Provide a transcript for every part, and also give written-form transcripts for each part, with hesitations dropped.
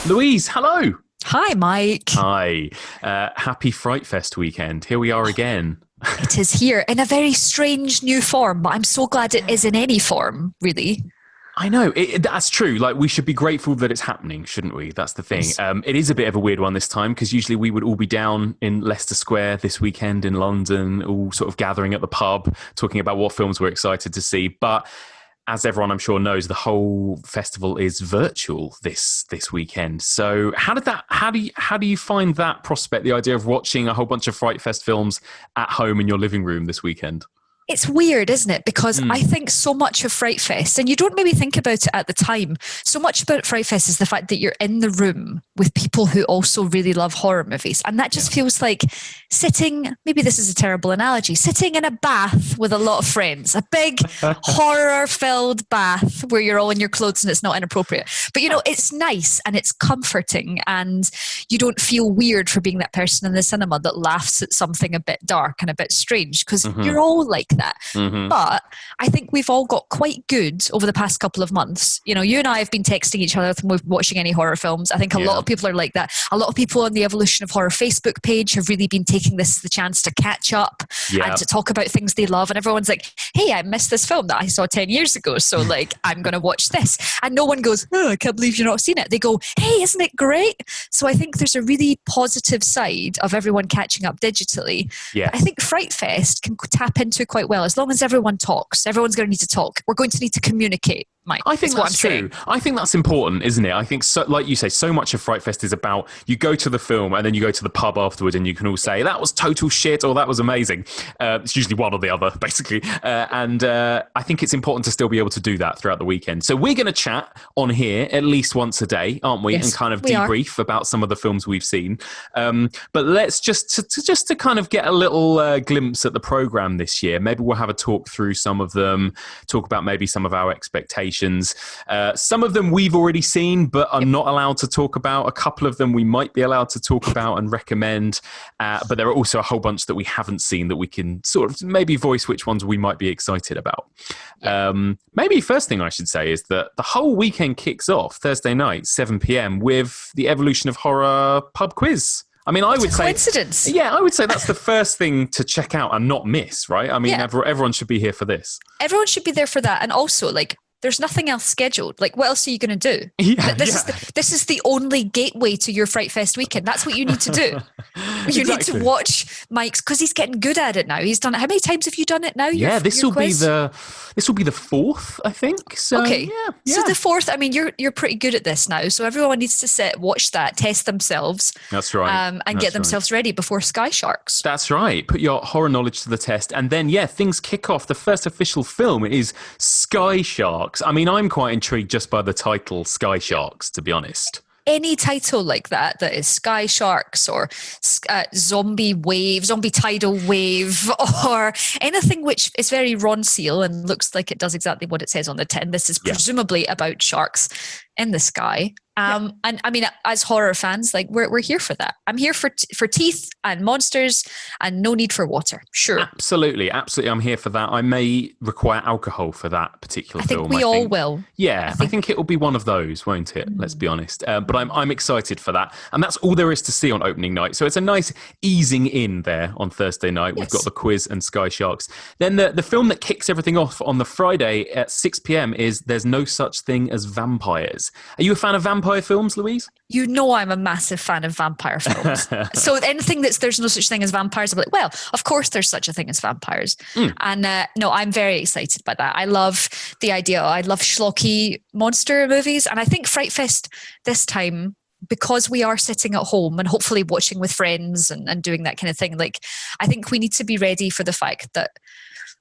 Louise, hello. Hi, Mike. Hi. Happy Frightfest weekend. Here we are again. It is here in a very strange new form, but I'm so glad it is in any form, really. I know, that's true. Like, we should be grateful that it's happening, shouldn't we? That's the thing. Yes. It is a bit of a weird one this time because usually we would all be down in Leicester Square this weekend in London, all sort of gathering at the pub, talking about what films we're excited to see. But as everyone I'm sure knows, the whole festival is virtual this weekend. So how do you find that prospect, the idea of watching a whole bunch of Fright Fest films at home in your living room this weekend? It's weird, isn't it? Because I think so much of Fright Fest, and you don't maybe think about it at the time, so much about Fright Fest is the fact that you're in the room with people who also really love horror movies. And that just feels like sitting, maybe this is a terrible analogy, sitting in a bath with a lot of friends, a big horror-filled bath where you're all in your clothes and it's not inappropriate. But, you know, it's nice and it's comforting and you don't feel weird for being that person in the cinema that laughs at something a bit dark and a bit strange because you're all like that. But I think we've all got quite good over the past couple of months. You know, you and I have been texting each other when we're watching any horror films. I think a lot of people are like that. A lot of people on the Evolution of Horror Facebook page have really been taking this as the chance to catch up and to talk about things they love. And everyone's like, hey, I missed this film that I saw 10 years ago. So like, I'm going to watch this. And no one goes, oh, I can't believe you've not seen it. They go, hey, isn't it great? So I think there's a really positive side of everyone catching up digitally. Yeah. I think Fright Fest can tap into quite well as long as everyone talks. Everyone's going to need to talk. We're going to need to communicate, Mike. I think that's true. Saying. I think that's important, isn't it? I think, so, like you say, so much of Fright Fest is about you go to the film and then you go to the pub afterwards and you can all say, that was total shit or that was amazing. It's usually one or the other, basically. And I think it's important to still be able to do that throughout the weekend. So we're going to chat on here at least once a day, aren't we? Yes, and kind of debrief about some of the films we've seen. But let's just to kind of get a little glimpse at the programme this year. Maybe we'll have a talk through some of them, talk about maybe some of our expectations. Some of them we've already seen but are not allowed to talk about. A couple of them we might be allowed to talk about and recommend. But there are also a whole bunch that we haven't seen that we can sort of maybe voice which ones we might be excited about. Maybe first thing I should say is that the whole weekend kicks off Thursday night, 7 p.m. with the Evolution of Horror pub quiz. I mean, I would say coincidence. Yeah, I would say that's the first thing to check out and not miss, right? I mean, everyone should be here for this. Everyone should be there for that. And also, like, there's nothing else scheduled. Like, what else are you going to do? This is the only gateway to your Fright Fest weekend. That's what you need to do. You need to watch Mike's, because he's getting good at it now. He's done it. How many times have you done it now? This will be the fourth, I think. So, okay. So the fourth. I mean, you're pretty good at this now. So everyone needs to sit, watch that, test themselves. That's right. And get themselves ready before Sky Sharks. That's right. Put your horror knowledge to the test, and then things kick off. The first official film is Sky Sharks. I mean, I'm quite intrigued just by the title, Sky Sharks, to be honest. Any title like that is Sky Sharks or Zombie Tidal Wave or anything which is very Ronseal and looks like it does exactly what it says on the tin. This is presumably about sharks in the sky. And I mean, as horror fans, like we're here for that. I'm here for teeth and monsters and no need for water. Sure. Absolutely. I'm here for that. I may require alcohol for that particular film. I think we all will. Yeah, I think it will be one of those, won't it? Let's be honest. But I'm excited for that. And that's all there is to see on opening night. So it's a nice easing in there on Thursday night. We've got the quiz and Sky Sharks. Then the film that kicks everything off on the Friday at 6 p.m. is There's No Such Thing as Vampires. Are you a fan of vampire films, Louise? You know I'm a massive fan of vampire films. So anything there's no such thing as vampires, I'm like, well, of course there's such a thing as vampires. And no, I'm very excited by that. I love the idea. I love schlocky monster movies. And I think Fright Fest this time, because we are sitting at home and hopefully watching with friends and doing that kind of thing, like I think we need to be ready for the fact that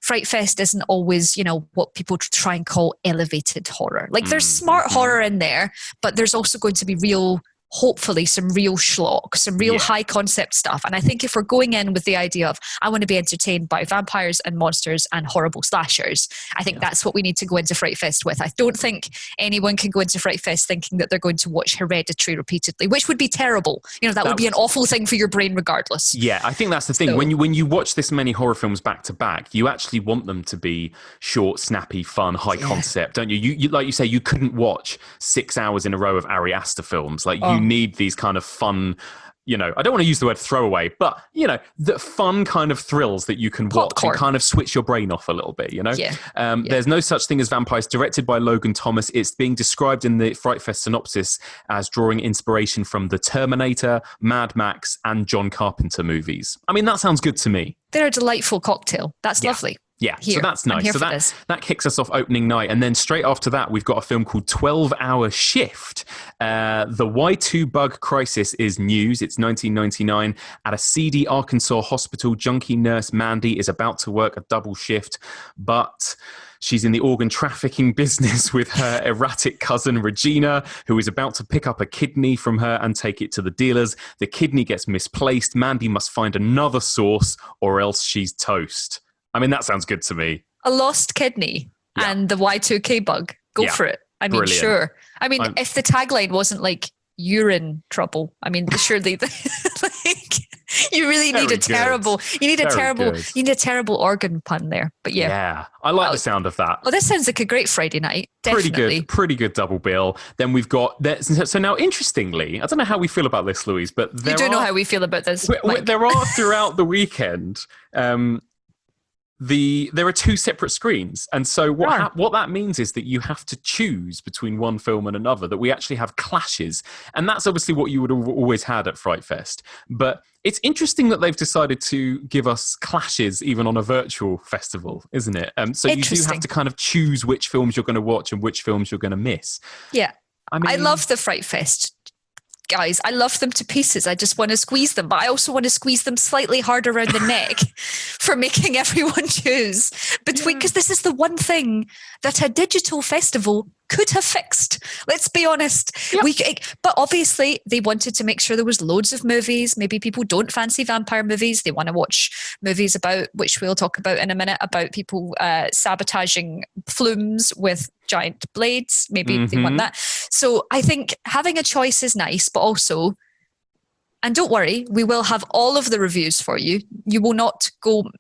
Fright Fest isn't always, you know, what people try and call elevated horror. Like there's smart horror in there, but there's also going to be real hopefully some real schlock, some real high concept stuff. And I think if we're going in with the idea of, I want to be entertained by vampires and monsters and horrible slashers, I think that's what we need to go into Frightfest with. I don't think anyone can go into Frightfest thinking that they're going to watch Hereditary repeatedly, which would be terrible. That would be an awful thing for your brain regardless. Yeah, I think that's the thing. So, when you watch this many horror films back to back, you actually want them to be short, snappy, fun, high concept, don't you? You like you say, you couldn't watch 6 hours in a row of Ari Aster films. Like you need these kind of fun, I don't want to use the word throwaway, but the fun kind of thrills that you can watch and kind of switch your brain off a little bit. There's no such thing as vampires. Directed by Logan Thomas, it's being described in the Frightfest synopsis as drawing inspiration from the Terminator, Mad Max, and John Carpenter movies. I mean, that sounds good to me. They're a delightful cocktail. That's lovely. Yeah, so that's nice. So that kicks us off opening night. And then straight after that, we've got a film called 12-Hour Shift. The Y2 bug crisis is news. It's 1999. At a seedy Arkansas hospital, junkie nurse Mandy is about to work a double shift, but she's in the organ trafficking business with her erratic cousin Regina, who is about to pick up a kidney from her and take it to the dealers. The kidney gets misplaced. Mandy must find another source or else she's toast. I mean, that sounds good to me. A lost kidney and the Y2K bug. Go for it. I mean, sure. I mean, if the tagline wasn't like urine trouble, I mean, surely you really need a terrible organ pun there. But yeah, I like the sound of that. Well, this sounds like a great Friday night. Definitely. Pretty good double bill. Then we've got so now, interestingly, I don't know how we feel about this, Louise, but you don't know how we feel about this. There are throughout the weekend. There are two separate screens, and so what that means is that you have to choose between one film and another, that we actually have clashes, and that's obviously what you would have always had at Frightfest. But it's interesting that they've decided to give us clashes even on a virtual festival, isn't it? So you do have to kind of choose which films you're going to watch and which films you're going to miss. Yeah. I love the Frightfest guys. I love them to pieces. I just want to squeeze them, but I also want to squeeze them slightly harder around the neck for making everyone choose between, because this is the one thing that a digital festival could have fixed. Let's be honest. Yep. But obviously they wanted to make sure there was loads of movies. Maybe people don't fancy vampire movies. They want to watch movies about, which we'll talk about in a minute, about people sabotaging flumes with giant blades. Maybe they want that. So I think having a choice is nice, but also, and don't worry, we will have all of the reviews for you. You will not go,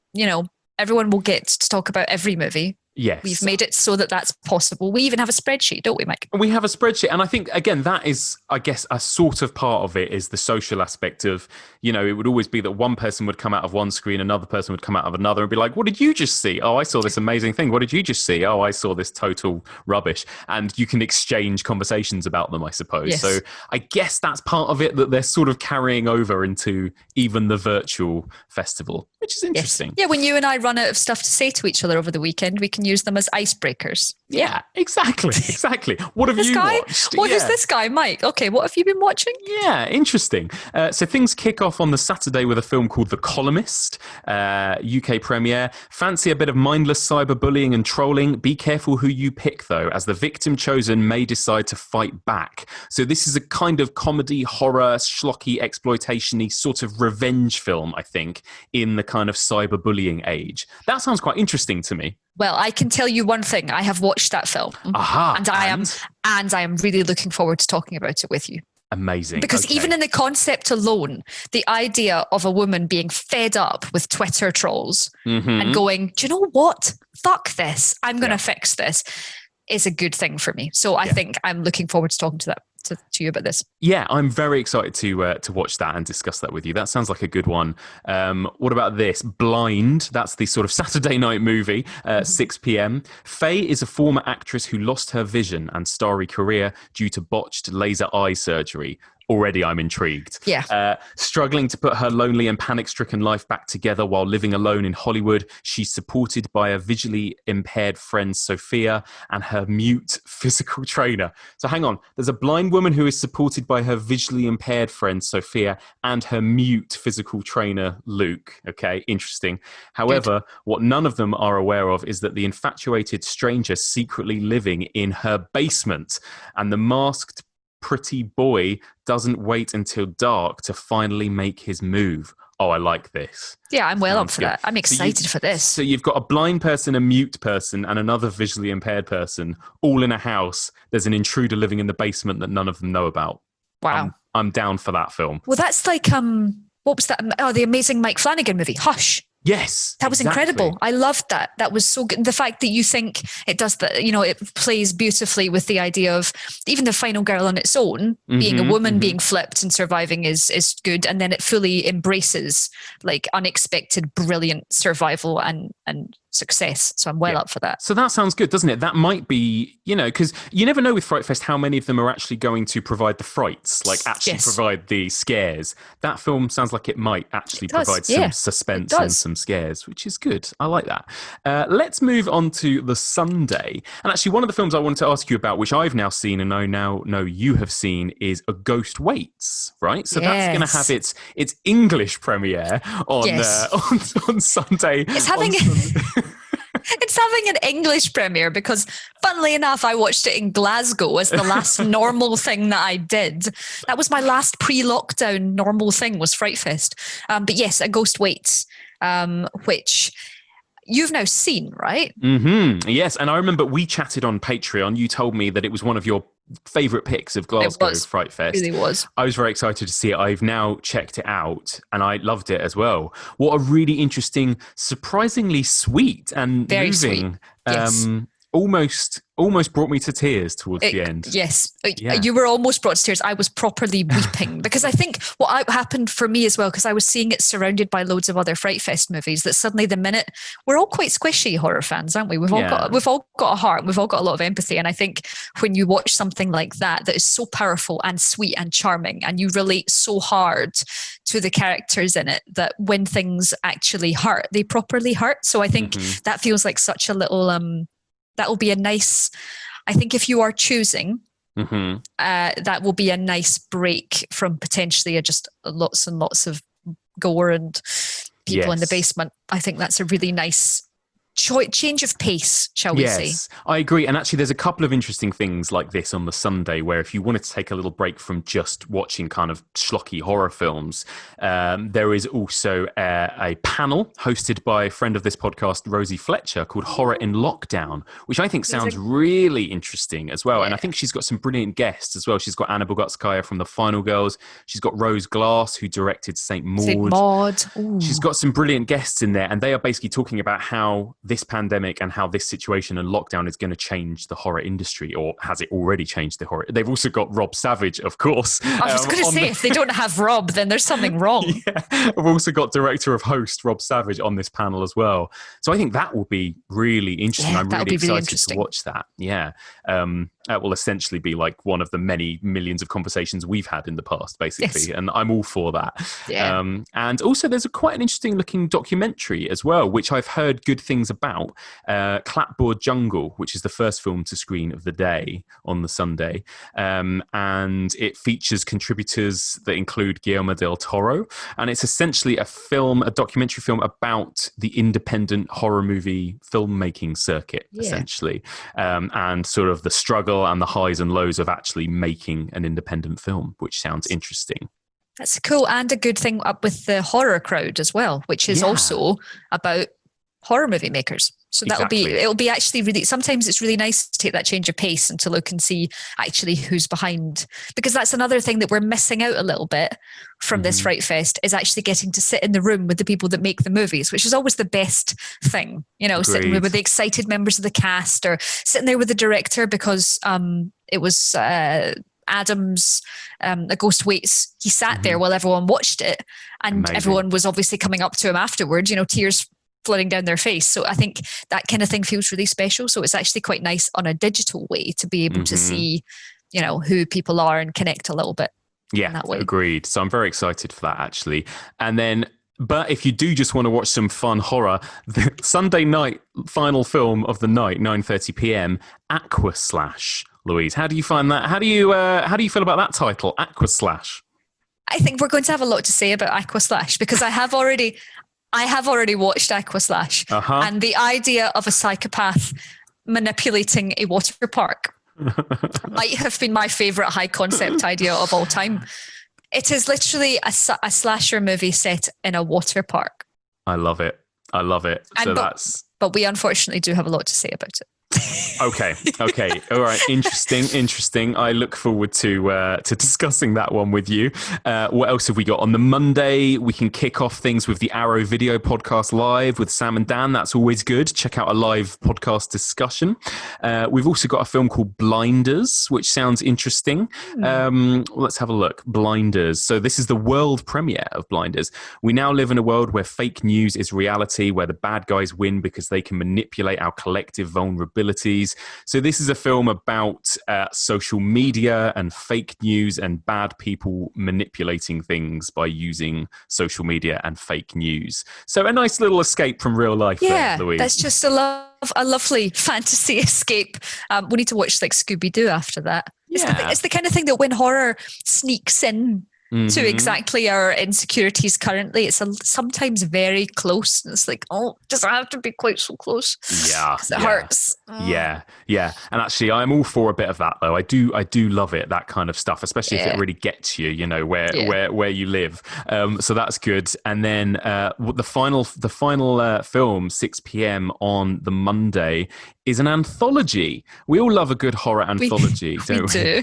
everyone will get to talk about every movie. Yes. We've made it so that that's possible. We even have a spreadsheet, don't we, Mike? We have a spreadsheet. And I think, again, that is, I guess, a sort of part of it is the social aspect of, it would always be that one person would come out of one screen, another person would come out of another and be like, what did you just see? Oh, I saw this amazing thing. What did you just see? Oh, I saw this total rubbish. And you can exchange conversations about them, I suppose. Yes. So I guess that's part of it, that they're sort of carrying over into even the virtual festival, which is interesting. Yes. Yeah, when you and I run out of stuff to say to each other over the weekend, we can use them as icebreakers. Yeah, exactly. What have you watched? What is this guy, Mike? Okay, what have you been watching? Yeah, interesting. So things kick off on the Saturday with a film called The Columnist, UK premiere. Fancy a bit of mindless cyberbullying and trolling? Be careful who you pick, though, as the victim chosen may decide to fight back. So this is a kind of comedy, horror, schlocky, exploitation-y sort of revenge film, I think, in the kind of cyberbullying age. That sounds quite interesting to me. Well, I can tell you one thing. I have watched that film. And I am really looking forward to talking about it with you. Amazing. Because even in the concept alone, the idea of a woman being fed up with Twitter trolls and going, do you know what? Fuck this. I'm going to fix this, is a good thing for me. So I think I'm looking forward to talking to you about this. Yeah, I'm very excited to watch that and discuss that with you. That sounds like a good one. What about this? Blind. That's the sort of Saturday night movie, 6 p.m. Faye is a former actress who lost her vision and starry career due to botched laser eye surgery. Already I'm intrigued. Yeah. Struggling to put her lonely and panic-stricken life back together while living alone in Hollywood, she's supported by a visually impaired friend, Sophia, and her mute physical trainer. So hang on. There's a blind woman who is supported by her visually impaired friend, Sophia, and her mute physical trainer, Luke. Okay, interesting. However, what none of them are aware of is that the infatuated stranger secretly living in her basement, and the masked pretty boy doesn't wait until dark to finally make his move. Oh, I like this. Yeah, I'm well up for good. that. I'm excited for this. So you've got a blind person, a mute person, and another visually impaired person, all in a house. There's an intruder living in the basement that none of them know about. Wow. I'm down for that film. Well, that's like, what was that? Oh, the amazing Mike Flanagan movie, Hush. Yes, that was incredible. I loved that. That was so good. The fact that you think it does that, it plays beautifully with the idea of even the final girl on its own being a woman, being flipped and surviving is good. And then it fully embraces like unexpected, brilliant survival and success. So I'm well up for that. So that sounds good, doesn't it? That might be, because you never know with Frightfest how many of them are actually going to provide the frights, like actually provide the scares. That film sounds like it might actually provide some suspense and some scares, which is good. I like that. Let's move on to the Sunday. And actually one of the films I wanted to ask you about, which I've now seen and I now know you have seen, is A Ghost Waits, right? So that's going to have its English premiere on Sunday. It's having an English premiere because, funnily enough, I watched it in Glasgow as the last normal thing that I did. That was my last pre-lockdown normal thing, was Frightfest. But yes, A Ghost Waits, which you've now seen, right? Mm-hmm. Yes, and I remember we chatted on Patreon. You told me that it was one of your favourite picks of Glasgow Frightfest. It really was. I was very excited to see it. I've now checked it out and I loved it as well. What a really interesting, surprisingly sweet and very moving, sweet. Yes. almost brought me to tears towards the end. Yes, you were almost brought to tears. I was properly weeping because I think what happened for me as well, because I was seeing it surrounded by loads of other Frightfest movies, that suddenly the minute we're all quite squishy horror fans, aren't we? We've all got a heart, we've all got a lot of empathy, and I think when you watch something like that is so powerful and sweet and charming, and you relate so hard to the characters in it, that when things actually hurt, they properly hurt. So I think that feels like such a little that will be a nice, I think if you are choosing, that will be a nice break from potentially just lots and lots of gore and people in the basement. I think that's a really nice change of pace, shall we say. Yes, I agree. And actually, there's a couple of interesting things like this on the Sunday where if you wanted to take a little break from just watching kind of schlocky horror films, there is also a panel hosted by a friend of this podcast, Rosie Fletcher, called Horror in Lockdown, which I think sounds really interesting as well. Yeah. And I think she's got some brilliant guests as well. She's got Anna Bogutskaya from The Final Girls. She's got Rose Glass, who directed Saint Maud. She's got some brilliant guests in there, and they are basically talking about how this pandemic and how this situation and lockdown is going to change the horror industry, or has it already changed the horror? They've also got Rob Savage, of course. I was going to say, if they don't have Rob, then there's something wrong. We've also got director of Host, Rob Savage, on this panel as well. So I think that will be really interesting. I'm really excited to watch that. Yeah. That will essentially be like one of the many millions of conversations we've had in the past, basically. And I'm all for that. Yeah. And also there's quite an interesting looking documentary as well, which I've heard good things about. Clapboard Jungle, which is the first film to screen of the day on the Sunday. And it features contributors that include Guillermo del Toro. And it's essentially a documentary film about the independent horror movie filmmaking circuit, essentially. And sort of the struggle and the highs and lows of actually making an independent film, which sounds interesting. That's cool, and a good thing up with the horror crowd as well, which is also about horror movie makers. So it'll be actually really, sometimes it's really nice to take that change of pace and to look and see actually who's behind, because that's another thing that we're missing out a little bit from this Frightfest, is actually getting to sit in the room with the people that make the movies, which is always the best thing, sitting with the excited members of the cast, or sitting there with the director, because it was Adam's A Ghost Waits. He sat there while everyone watched it, and everyone was obviously coming up to him afterwards, tears flooding down their face. So I think that kind of thing feels really special. So it's actually quite nice on a digital way to be able to see, who people are and connect a little bit. Yeah, that way. Agreed. So I'm very excited for that, actually. And then, but if you do just want to watch some fun horror, the Sunday night final film of the night, 9:30 p.m, Aqua Slash. Louise, how do you find that? How do you feel about that title, Aqua Slash? I think we're going to have a lot to say about Aqua Slash, because I have already watched Aqua Slash, and the idea of a psychopath manipulating a water park Might have been my favourite high concept idea of all time. It is literally a slasher movie set in a water park. I love it. But we unfortunately do have a lot to say about it. Okay. All right. Interesting. I look forward to discussing that one with you. What else have we got? On the Monday, we can kick off things with the Arrow Video Podcast Live with Sam and Dan. That's always good. Check out a live podcast discussion. We've also got a film called Blinders, which sounds interesting. Let's have a look. Blinders. So this is the world premiere of Blinders. We now live in a world where fake news is reality, where the bad guys win because they can manipulate our collective vulnerabilities. So this is a film about social media and fake news and bad people manipulating things by using social media and fake news. So a nice little escape from real life there, Louise. That's just a lovely fantasy escape. We need to watch like Scooby-Doo after that. Yeah. It's the kind of thing that when horror sneaks in to exactly our insecurities currently, it's sometimes very close, and it's like, oh, does it have to be quite so close? Yeah, because it hurts. Yeah. And actually, I'm all for a bit of that, though. I do love it, that kind of stuff, especially if it really gets you, where you live. So that's good. And then the final film, 6 p.m. on the Monday, is an anthology. We all love a good horror anthology, don't we? Do.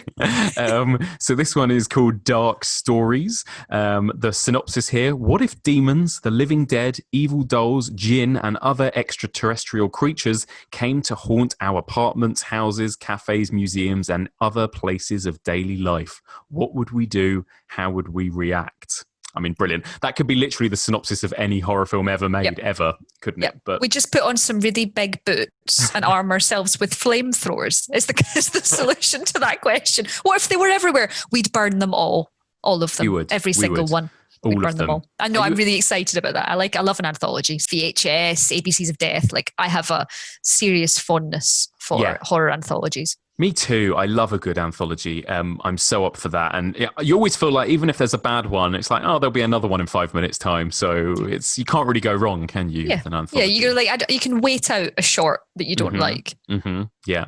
So this one is called Dark Stories. The synopsis here: what if demons, the living dead, evil dolls, jinn, and other extraterrestrial creatures came to haunt our apartments, houses, cafes, museums, and other places of daily life? What would we do? How would we react? I mean, brilliant. That could be literally the synopsis of any horror film ever made, ever, couldn't it? But we just put on some really big boots and arm ourselves with flamethrowers is the solution to that question. What if they were everywhere? We'd burn them all of them, every single one. We'd burn them all. I know, I'm really excited about that. I love an anthology. VHS, ABCs of Death. Like, I have a serious fondness for horror anthologies. Me too. I love a good anthology. I'm so up for that. And you always feel like even if there's a bad one, it's like, oh, there'll be another one in 5 minutes time. So you can't really go wrong, can you? Yeah. With an anthology? Yeah, you're like, you can wait out a short that you don't like. Mm-hmm. Yeah.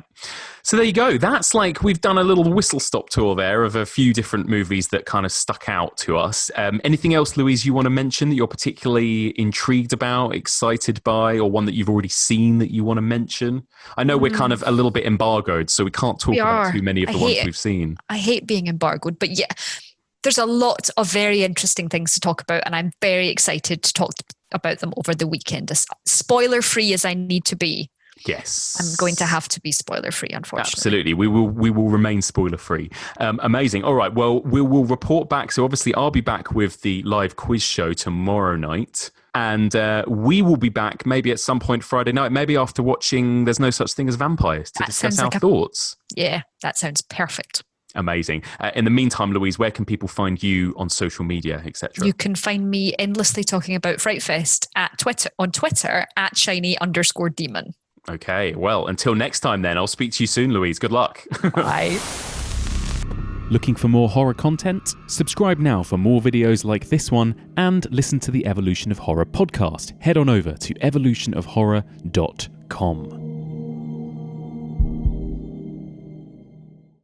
So there you go. That's like, we've done a little whistle stop tour there of a few different movies that kind of stuck out to us. Anything else, Louise, you want to mention that you're particularly intrigued about, excited by, or one that you've already seen that you want to mention? I know we're kind of a little bit embargoed, so we can't talk about too many of the ones we've seen. I hate being embargoed, but yeah, there's a lot of very interesting things to talk about, and I'm very excited to talk about them over the weekend. As spoiler-free as I need to be. Yes. I'm going to have to be spoiler-free, unfortunately. Absolutely. We will remain spoiler-free. Amazing. All right. Well, we will report back. So obviously I'll be back with the live quiz show tomorrow night. And we will be back maybe at some point Friday night, maybe after watching There's No Such Thing as Vampires, to discuss our thoughts. Yeah, that sounds perfect. Amazing. In the meantime, Louise, where can people find you on social media, etc.? You can find me endlessly talking about Frightfest on Twitter at shiny_demon. Okay, well, until next time then, I'll speak to you soon, Louise. Good luck. Bye. Looking for more horror content? Subscribe now for more videos like this one and listen to the Evolution of Horror podcast. Head on over to evolutionofhorror.com.